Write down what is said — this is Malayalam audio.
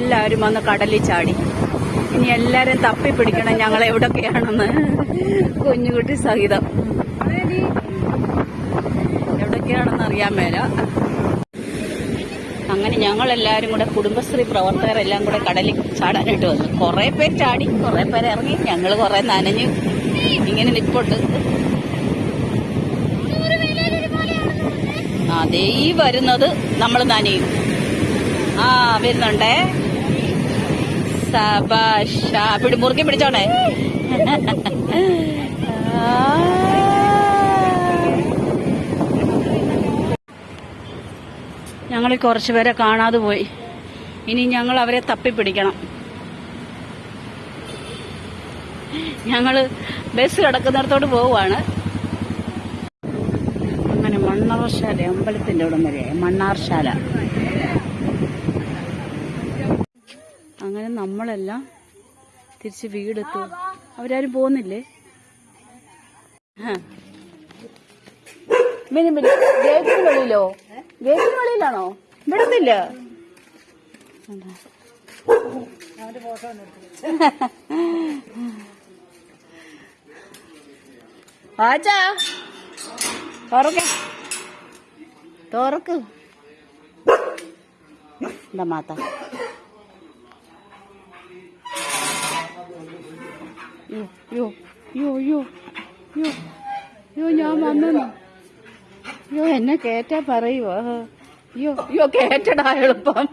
എല്ലാവരും വന്ന് കടലിൽ ചാടി. ഇനി എല്ലാരും തപ്പിപ്പിടിക്കണം ഞങ്ങൾ എവിടൊക്കെയാണെന്ന്, കുഞ്ഞുകുട്ടി സഹിതം എവിടൊക്കെയാണെന്ന് അറിയാൻ മേല. അങ്ങനെ ഞങ്ങളെല്ലാരും കൂടെ, കുടുംബശ്രീ പ്രവർത്തകരെല്ലാം കൂടെ കടലിൽ ചാടാനായിട്ട് വന്നു. കുറെ പേര് ചാടി, കുറെ പേര് ഇറങ്ങി, ഞങ്ങൾ കുറെ നനഞ്ഞു ഇങ്ങനെ നിപ്പുണ്ട്. അതേ വരുന്നത് നമ്മൾ നനയും. വരുന്നുണ്ടേ. സബാഷ, മുറുക്കി പിടിച്ചോണേ. ഞങ്ങൾ കുറച്ചു പേരെ കാണാതെ പോയി. ഇനി ഞങ്ങൾ അവരെ തപ്പിപ്പിടിക്കണം. ഞങ്ങള് ബസ് കിടക്കുന്നിടത്തോട്ട് പോവുകയാണ്. അങ്ങനെ മണ്ണാർശാല അമ്പലത്തിന്റെ ഇടം വരെ, മണ്ണാർശാല. അങ്ങനെ നമ്മളെല്ലാം തിരിച്ച് വീടെത്തും. അവരാരും പോകുന്നില്ലേ? ഗേറ്റിന് വെളിയിലോ? ഗേറ്റിന് വെളിയിലാണോ? വിടുന്നില്ല. ആച്ചാ തുറക്ക്. എന്താ മാത്ത? ഞാൻ വന്നു. എന്നെ കേറ്റാ പറയുവോ? കേറ്റടാ എളുപ്പം.